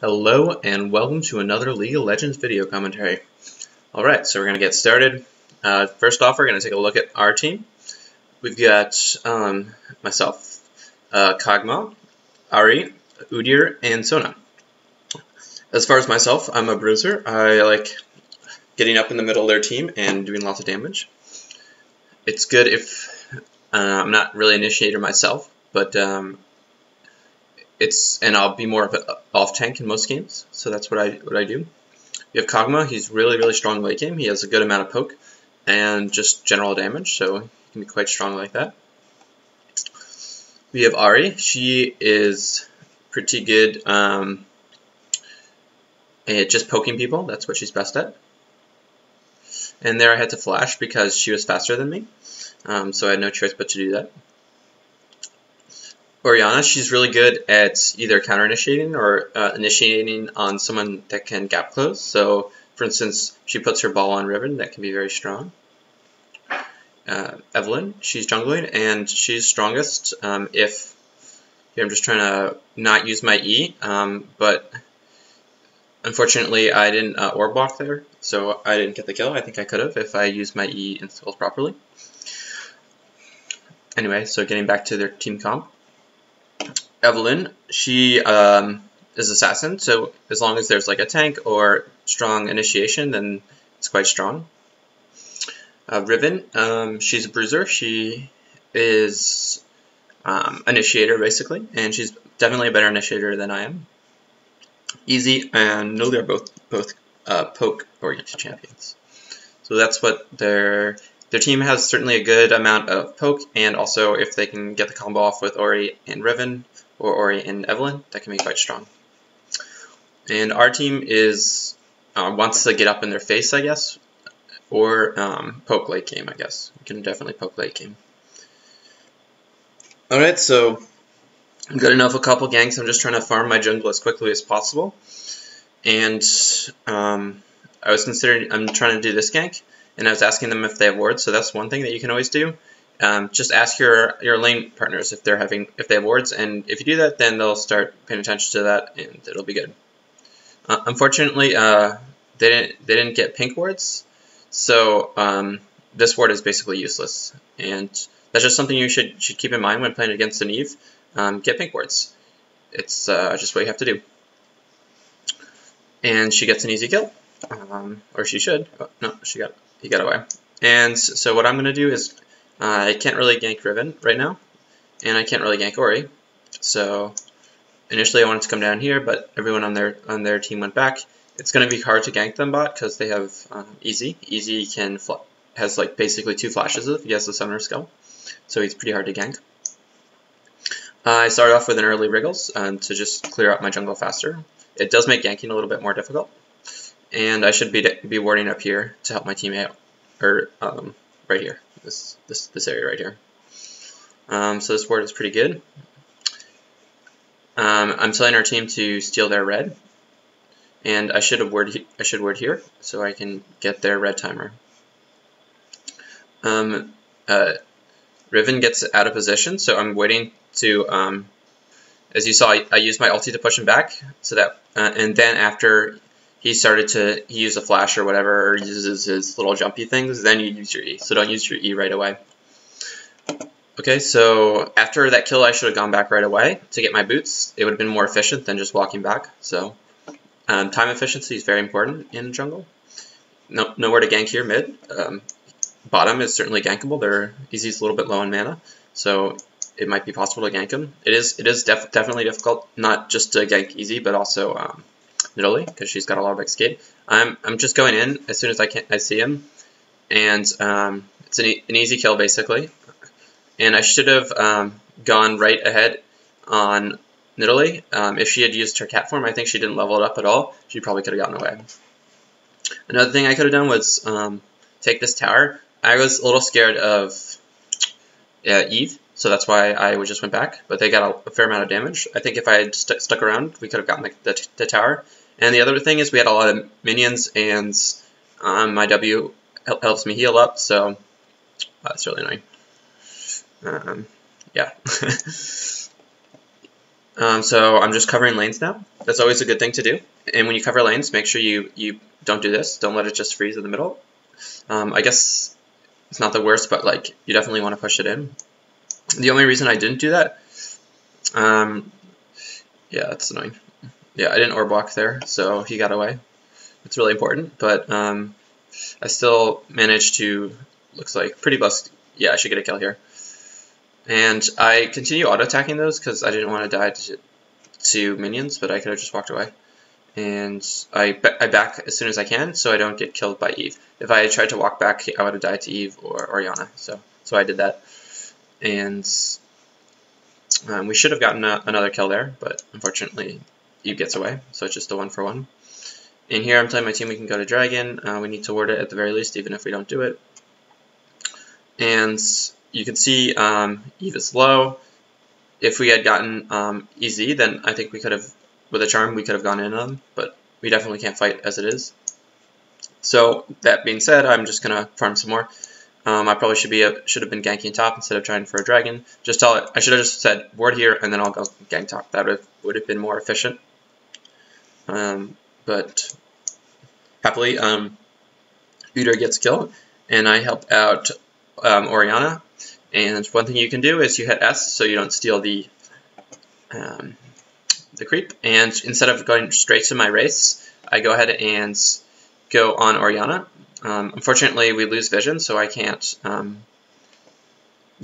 Hello and welcome to another League of Legends video commentary. Alright, so we're going to get started. First off, we're going to take a look at our team. We've got myself, Kog'Maw, Ahri, Udyr, and Sona. As far as myself, I'm a bruiser. I like getting up in the middle of their team and doing lots of damage. It's good if I'm not really an initiator myself, but I'll be more of an off tank in most games, so that's what I do. We have Kog'Maw. He's really strong late game. He has a good amount of poke and just general damage, so he can be quite strong like that. We have Ahri. She is pretty good at just poking people. That's what she's best at. And there I had to flash because she was faster than me, so I had no choice but to do that. Orianna, she's really good at either counter-initiating or initiating on someone that can gap close. So, for instance, she puts her ball on Riven, that can be very strong. Evelynn, she's jungling, and she's strongest if I'm just trying to not use my E, but unfortunately I didn't orb block there, so I didn't get the kill. I think I could have if I used my E and skills properly. Anyway, so getting back to their team comp. Evelynn, she is assassin, so as long as there's like a tank or strong initiation, then it's quite strong. Riven, she's a bruiser. She is initiator basically, and she's definitely a better initiator than I am. Easy and Nilly are both poke oriented champions. So that's what their team has. Certainly a good amount of poke, and also if they can get the combo off with Ahri and Riven, or Ahri and Evelynn, that can be quite strong. And our team is wants to get up in their face, I guess, or poke late game, I guess. We can definitely poke late game. Alright, so I'm good enough a couple ganks. I'm just trying to farm my jungle as quickly as possible. And I'm trying to do this gank, and I was asking them if they have wards, so that's one thing that you can always do. Just ask your lane partners if they have wards, and if you do that, then they'll start paying attention to that, and it'll be good. Unfortunately, they didn't get pink wards, so this ward is basically useless, and that's just something you should keep in mind when playing against an Eve. Get pink wards. It's just what you have to do. And she gets an easy kill, or she should. Oh, no, he got away. And so what I'm going to do is I can't really gank Riven right now, and I can't really gank Ahri. So initially I wanted to come down here, but everyone on their team went back. It's going to be hard to gank them bot because they have Easy. Easy has like basically 2 flashes if he has the summoner skill, so he's pretty hard to gank. I started off with an early Wriggles to just clear out my jungle faster. It does make ganking a little bit more difficult, and I should be warding up here to help my teammate out, or right here, this area right here. So this ward is pretty good. I'm telling our team to steal their red, and I should ward here so I can get their red timer. Riven gets out of position, so I'm waiting to. As you saw, I used my ulti to push him back, so that, and then after he used a flash or whatever, or uses his little jumpy things, then you use your E. So don't use your E right away. Okay, so after that kill, I should have gone back right away to get my boots. It would have been more efficient than just walking back. So time efficiency is very important in jungle. Nowhere to gank here mid. Bottom is certainly gankable. Easy's a little bit low on mana, so it might be possible to gank him. It is definitely difficult, not just to gank Easy, but also Nidalee, because she's got a lot of escape. I'm just going in as soon as I see him, and it's an easy kill basically. And I should have gone right ahead on Nidalee. If she had used her cat form, I think she didn't level it up at all. She probably could have gotten away. Another thing I could have done was take this tower. I was a little scared of Eve, so that's why I just went back, but they got a fair amount of damage. I think if I had stuck around, we could have gotten the tower. And the other thing is we had a lot of minions, and my W helps me heal up, so that's really annoying. Yeah. So I'm just covering lanes now. That's always a good thing to do. And when you cover lanes, make sure you don't do this. Don't let it just freeze in the middle. I guess it's not the worst, but like you definitely want to push it in. The only reason I didn't do that, yeah, that's annoying. Yeah, I didn't orb walk there, so he got away. It's really important, but I still managed to, looks like, pretty bust. Yeah, I should get a kill here. And I continue auto-attacking those because I didn't want to die to minions, but I could have just walked away. And I back as soon as I can so I don't get killed by Eve. If I had tried to walk back, I would have died to Eve or Orianna, so I did that. And we should have gotten another kill there, but unfortunately Eve gets away, so it's just a 1-for-1. And here I'm telling my team we can go to Dragon. We need to ward it at the very least, even if we don't do it. And you can see Eve is low. If we had gotten EZ, then I think we could have, with a charm, we could have gone in on them, but we definitely can't fight as it is. So that being said, I'm just gonna farm some more. I probably should have been ganking top instead of trying for a dragon. Just tell it. I should have just said ward here and then I'll go gank top. That would have been more efficient. But happily, Udyr gets killed, and I help out Orianna. And one thing you can do is you hit S so you don't steal the creep. And instead of going straight to my race, I go ahead and go on Orianna. Unfortunately, we lose vision, so I can't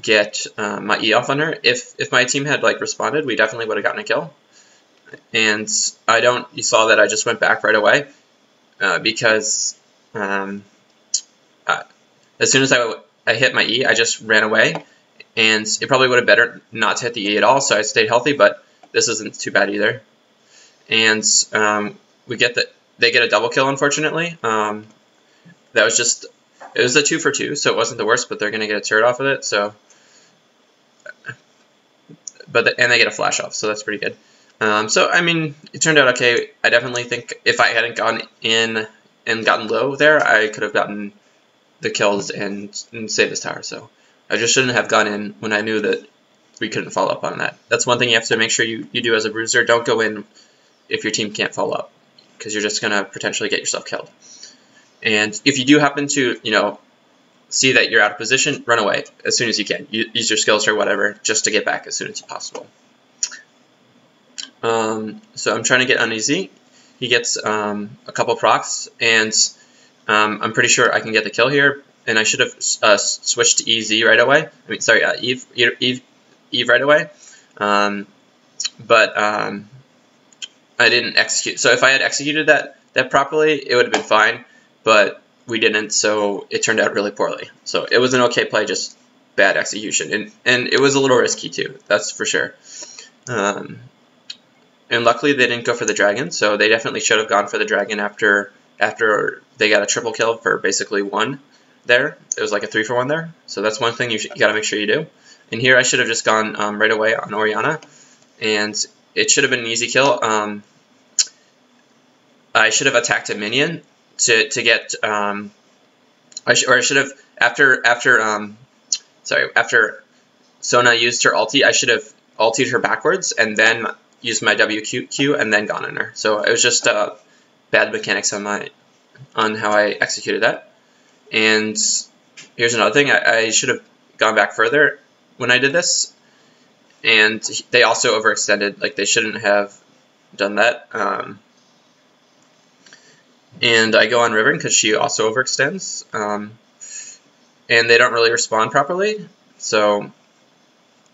get my E off on her. If my team had like responded, we definitely would have gotten a kill. And you saw that I just went back right away because as soon as I hit my E, I just ran away, and it probably would have been better not to hit the E at all, so I stayed healthy, but this isn't too bad either. And they get a double kill, unfortunately. That was just, it was a 2-for-2, so it wasn't the worst, but they're going to get a turret off of it, so, and they get a flash off, so that's pretty good. So, I mean, it turned out okay. I definitely think if I hadn't gone in and gotten low there, I could have gotten the kills and saved this tower, so I just shouldn't have gone in when I knew that we couldn't follow up on that. That's one thing you have to make sure you do as a bruiser. Don't go in if your team can't follow up, because you're just going to potentially get yourself killed. And if you do happen to, see that you're out of position, run away as soon as you can. Use your skills or whatever just to get back as soon as possible. So I'm trying to get on EZ. He gets a couple procs, and I'm pretty sure I can get the kill here. And I should have switched to EZ right away. I mean, sorry, Eve right away. But I didn't execute. So if I had executed that properly, it would have been fine. But we didn't, so it turned out really poorly. So it was an okay play, just bad execution, and it was a little risky too. That's for sure. And luckily they didn't go for the dragon, so they definitely should have gone for the dragon after they got a triple kill for basically 1 there. It was like a 3-for-1 there. So that's one thing you got to make sure you do. And here I should have just gone right away on Orianna, and it should have been an easy kill. I should have attacked a minion to get I should have after Sona used her ulti, I should have ultied her backwards and then used my WQ and then gone in her. So it was just bad mechanics on how I executed that. And here's another thing: I should have gone back further when I did this. And they also overextended; like they shouldn't have done that. And I go on Riven because she also overextends, and they don't really respond properly. So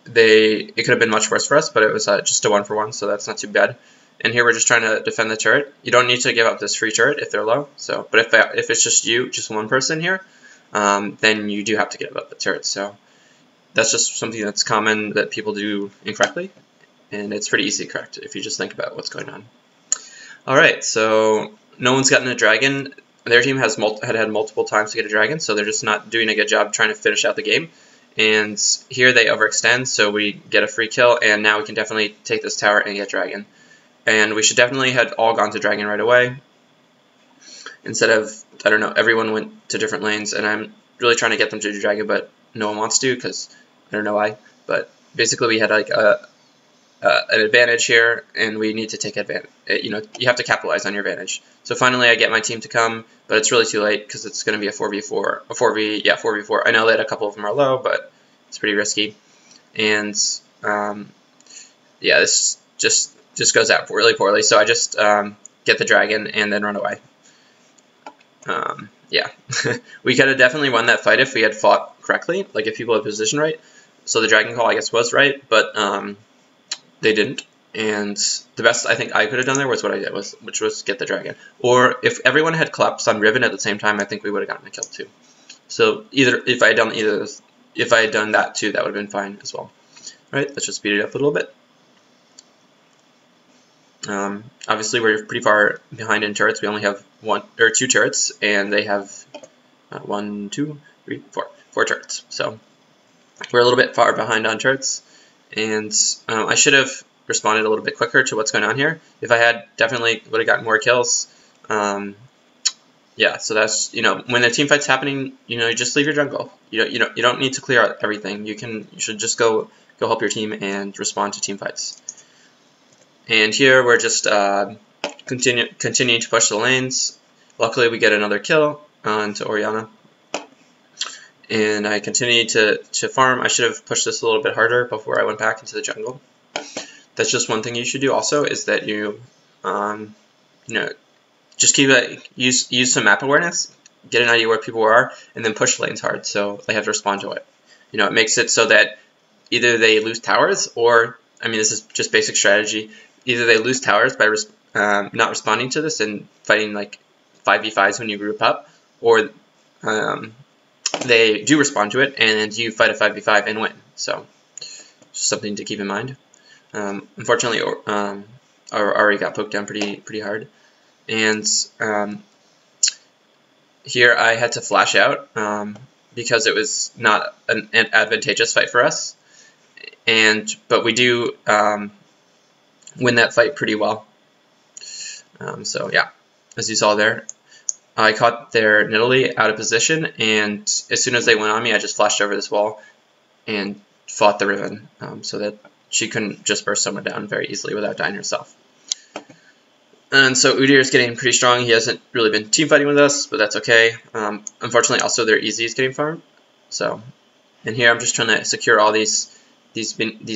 it could have been much worse for us, but it was just a 1-for-1, so that's not too bad. And here we're just trying to defend the turret. You don't need to give up this free turret if they're low. So, but if it's just one person here, then you do have to give up the turret. So that's just something that's common that people do incorrectly, and it's pretty easy to correct if you just think about what's going on. All right, so no one's gotten a dragon. Their team had multiple times to get a dragon, so they're just not doing a good job trying to finish out the game. And here they overextend, so we get a free kill, and now we can definitely take this tower and get dragon. And we should definitely have all gone to dragon right away. Instead of, I don't know, everyone went to different lanes, and I'm really trying to get them to do dragon, but no one wants to because I don't know why. But basically we had like an advantage here, and we need to take advantage. You have to capitalize on your advantage. So finally, I get my team to come, but it's really too late because it's going to be a 4v4, 4v4. I know that a couple of them are low, but it's pretty risky. And yeah, this just goes out really poorly. So I just get the dragon and then run away. Yeah, we could have definitely won that fight if we had fought correctly, like if people had positioned right. So the dragon call, I guess, was right, but they didn't. And the best I think I could have done there was what I did, which was get the dragon. Or if everyone had collapsed on Riven at the same time, I think we would have gotten a kill too. So if I had done that too, that would have been fine as well. All right, let's just speed it up a little bit. Obviously, we're pretty far behind in turrets. We only have 1 or 2 turrets, and they have 1, 2, 3, 4 turrets. So we're a little bit far behind on turrets, and I should have responded a little bit quicker to what's going on here. If I had, definitely would have gotten more kills. Yeah, so that's, when the team fight's happening, you just leave your jungle. You don't need to clear out everything. You should just go help your team and respond to team fights. And here we're just continuing to push the lanes. Luckily, we get another kill onto Orianna. And I continue to farm. I should have pushed this a little bit harder before I went back into the jungle. That's just one thing you should do also, is that you, just use some map awareness, get an idea where people are, and then push lanes hard so they have to respond to it. It makes it so that either they lose towers, or, this is just basic strategy, either they lose towers by not responding to this and fighting like 5v5s when you group up, or they do respond to it and you fight a 5v5 and win. So just something to keep in mind. Unfortunately, Ari got poked down pretty hard, and here I had to flash out because it was not an advantageous fight for us, but we do win that fight pretty well. So yeah, as you saw there, I caught their Nidalee out of position, and as soon as they went on me, I just flashed over this wall and fought the Riven so that she couldn't just burst someone down very easily without dying herself. And so Udyr is getting pretty strong. He hasn't really been team fighting with us, but that's okay. Unfortunately, also their Easy is getting farmed. So, and here I'm just trying to secure all these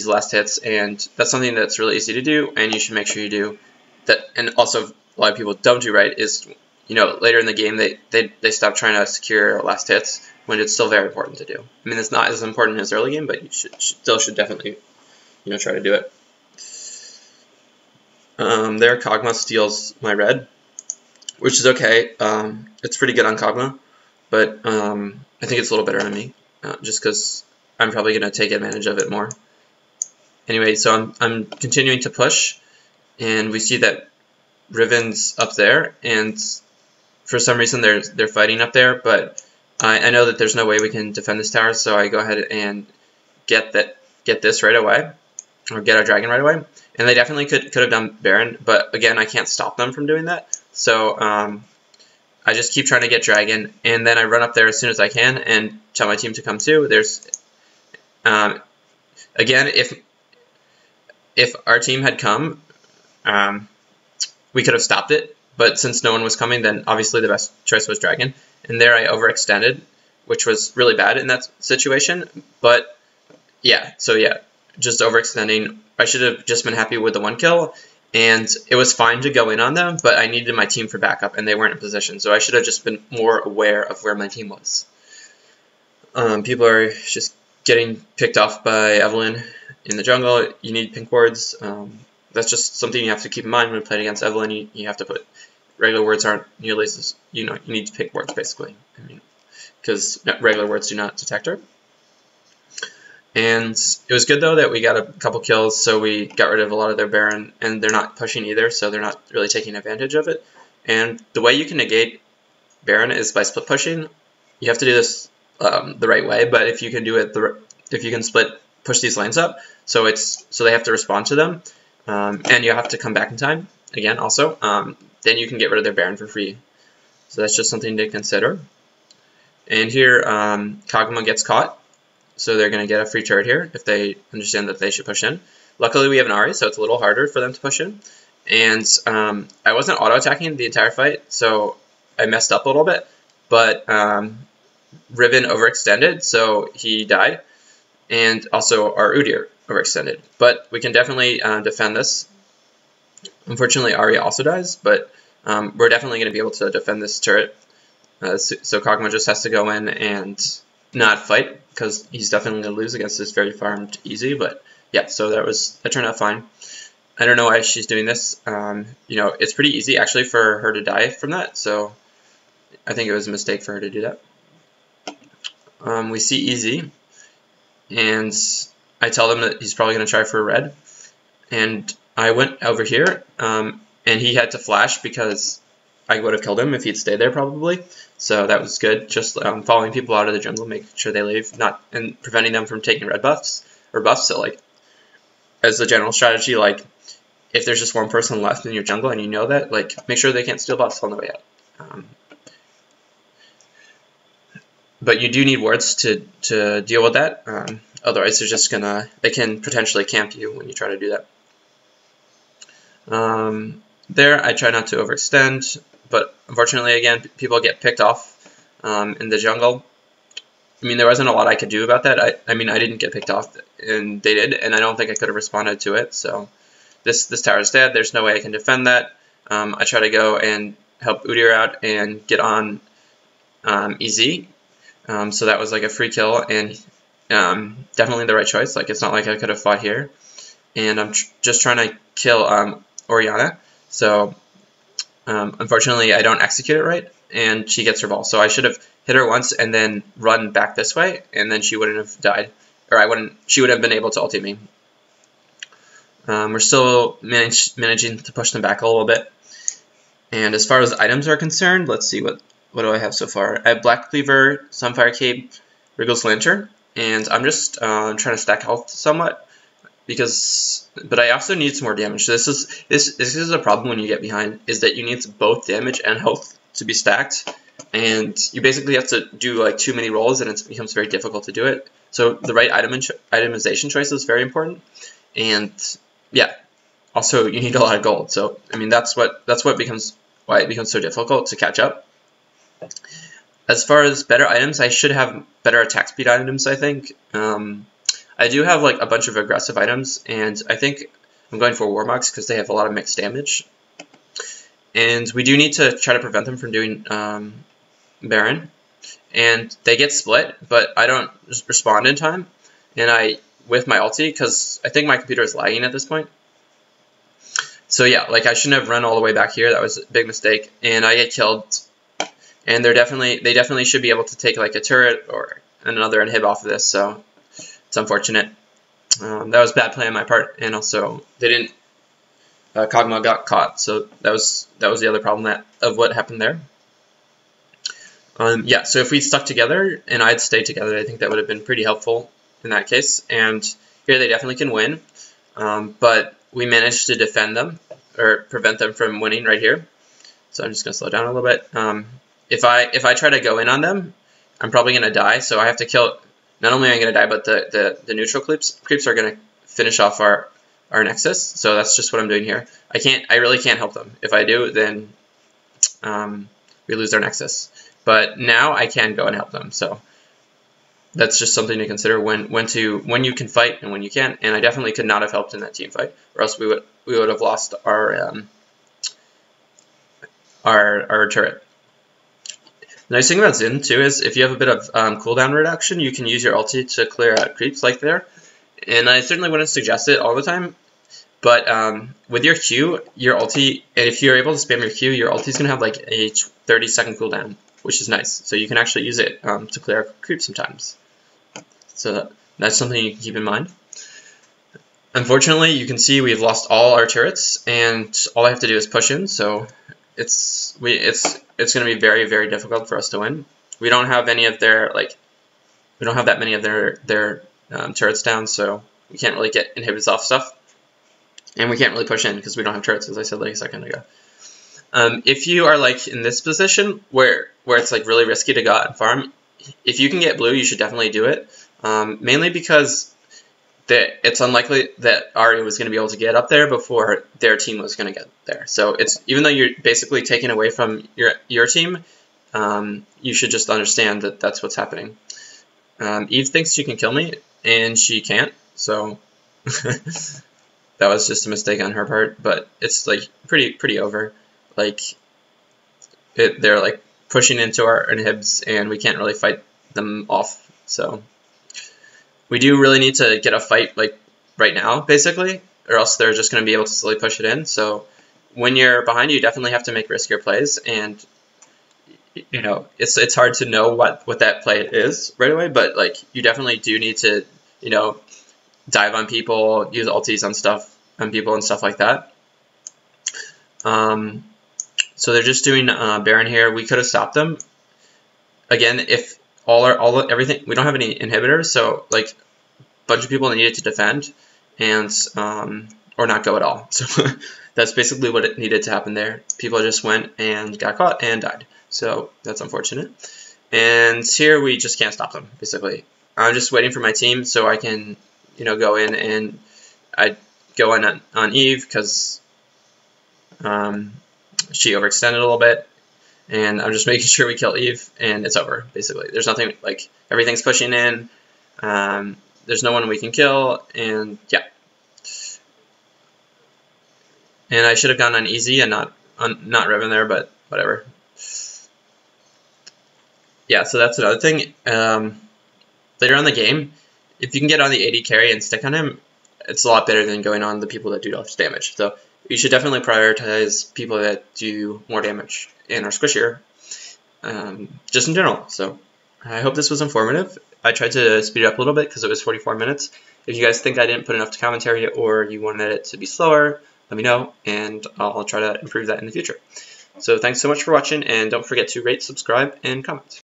last hits, and that's something that's really easy to do, and you should make sure you do that. And also, a lot of people don't do right is, later in the game they stop trying to secure last hits when it's still very important to do. It's not as important as early game, but you still should definitely, try to do it. There, Kog'Maw steals my red, which is okay. It's pretty good on Kog'Maw, but I think it's a little better on me, just because I'm probably going to take advantage of it more. Anyway, so I'm continuing to push, and we see that Riven's up there, and for some reason they're fighting up there, but I know that there's no way we can defend this tower, so I go ahead and get this right away, or get our dragon right away. And they definitely could have done Baron, but again, I can't stop them from doing that. So I just keep trying to get dragon, and then I run up there as soon as I can and tell my team to come too. There's again, if our team had come, we could have stopped it. But since no one was coming, then obviously the best choice was dragon. And there I overextended, which was really bad in that situation. But yeah, so yeah, just overextending. I should have just been happy with the 1 kill, and it was fine to go in on them, but I needed my team for backup, and they weren't in position, so I should have just been more aware of where my team was. People are just getting picked off by Evelynn in the jungle. You need pink wards. That's just something you have to keep in mind when playing against Evelynn. You have to put regular wards aren't nearly as, you need to pick wards basically. Because regular wards do not detect her. And it was good though that we got a couple kills, so we got rid of a lot of their Baron, and they're not pushing either, so they're not really taking advantage of it. And the way you can negate Baron is by split pushing. You have to do this the right way, but if you can do it, if you can push these lanes up, so they have to respond to them, and you have to come back in time again. Also, then you can get rid of their Baron for free. So that's just something to consider. And here, Kog'Maw gets caught. So they're going to get a free turret here if they understand that they should push in. Luckily, we have an Ahri, so it's a little harder for them to push in. And I wasn't auto-attacking the entire fight, so I messed up a little bit. But Riven overextended, so he died. And also our Udyr overextended. But we can definitely defend this. Unfortunately, Ahri also dies, but we're definitely going to be able to defend this turret. So Kog'Maw just has to go in and not fight, because he's definitely going to lose against this very farmed easy. But yeah, so that turned out fine. I don't know why she's doing this. You know, it's pretty easy actually for her to die from that, so I think it was a mistake for her to do that. We see Easy, and I tell them that he's probably going to try for a red, and I went over here, and he had to flash because I would have killed him if he'd stayed there probably. So that was good. Just following people out of the jungle, making sure they leave, and preventing them from taking red buffs or buffs. So like, as a general strategy, like if there's just one person left in your jungle and you know that, like make sure they can't steal buffs on the way out. But you do need wards to deal with that. Otherwise, they can potentially camp you when you try to do that. There, I try not to overextend, but unfortunately, again, people get picked off in the jungle. I mean, there wasn't a lot I could do about that. I mean, I didn't get picked off, and they did, and I don't think I could have responded to it. So this tower is dead. There's no way I can defend that. I try to go and help Udyr out and get on EZ. So that was like a free kill, and definitely the right choice. Like, it's not like I could have fought here. And I'm just trying to kill Orianna. So unfortunately, I don't execute it right, and she gets her ball. So I should have hit her once and then run back this way, and then she wouldn't have died, or she would have been able to ulti me. We're still managing to push them back a little bit. And as far as items are concerned, let's see what do I have so far. I have Black Cleaver, Sunfire Cape, Wriggle's Lantern, and I'm just trying to stack health somewhat. But I also need some more damage. So this is a problem when you get behind, is that you need both damage and health to be stacked, and you basically have to do like too many rolls, and it becomes very difficult to do it. So the right itemization choice is very important, and yeah, also you need a lot of gold. So I mean that's why it becomes so difficult to catch up. As far as better items, I should have better attack speed items, I think. I do have like a bunch of aggressive items, and I think I'm going for Warmogs because they have a lot of mixed damage. And we do need to try to prevent them from doing Baron. And they get split, but I don't respond in time. And with my ulti, because I think my computer is lagging at this point. So yeah, like I shouldn't have run all the way back here. That was a big mistake. And I get killed. And they definitely should be able to take like a turret or another inhib off of this. So it's unfortunate. That was bad play on my part, and also they didn't. Kog'Maw got caught, so that was the other problem of what happened there. Yeah, so if we stuck together and I'd stayed together, I think that would have been pretty helpful in that case. And here they definitely can win, but we managed to defend them or prevent them from winning right here. So I'm just gonna slow down a little bit. If I try to go in on them, I'm probably gonna die. So I have to kill. Not only am I going to die, but the neutral creeps are going to finish off our nexus. So that's just what I'm doing here. I really can't help them. If I do, then we lose our nexus. But now I can go and help them. So that's just something to consider when you can fight and when you can't. And I definitely could not have helped in that team fight, or else we would have lost our turret. The nice thing about Xin, too, is if you have a bit of cooldown reduction, you can use your ulti to clear out creeps like there. And I certainly wouldn't suggest it all the time, but with your Q, your ulti, and if you're able to spam your Q, your ulti is going to have like a 30-second cooldown, which is nice. So you can actually use it to clear out creeps sometimes. So that's something you can keep in mind. Unfortunately, you can see we've lost all our turrets, and all I have to do is push in, so it's going to be very, very difficult for us to win. We don't have any of their we don't have that many of their turrets down, so we can't really get inhibits off stuff, and we can't really push in because we don't have turrets, as I said like a second ago. If you are like in this position where it's like really risky to go out and farm, if you can get blue, you should definitely do it. Mainly because that it's unlikely that Ari was going to be able to get up there before their team was going to get there. So it's, even though you're basically taking away from your team, you should just understand that that's what's happening. Eve thinks she can kill me, and she can't, so that was just a mistake on her part, but it's like pretty over. Like, they're like pushing into our inhibs, and we can't really fight them off, so we do really need to get a fight like right now, basically, or else they're just going to be able to slowly push it in. So when you're behind, you definitely have to make riskier plays, and you know, it's hard to know what that play is right away, but like you definitely do need to, you know, dive on people, use ultis on people and stuff like that. So they're just doing Baron here. We could have stopped them. Again, if everything, we don't have any inhibitors, so like a bunch of people needed to defend and or not go at all. So that's basically what it needed to happen there. People just went and got caught and died. So that's unfortunate. And here we just can't stop them, basically. I'm just waiting for my team so I can, you know, go in, and I go in on Eve because she overextended a little bit, and I'm just making sure we kill Eve, and it's over, basically. There's nothing, like, everything's pushing in, there's no one we can kill, and yeah. And I should have gone on easy and not Riven there, but whatever. Yeah, so that's another thing. Later on the game, if you can get on the AD carry and stick on him, it's a lot better than going on the people that do less damage. So you should definitely prioritize people that do more damage and are squishier, just in general. So I hope this was informative. I tried to speed it up a little bit because it was 44 minutes. If you guys think I didn't put enough commentary or you wanted it to be slower, let me know, and I'll try to improve that in the future. So thanks so much for watching, and don't forget to rate, subscribe, and comment.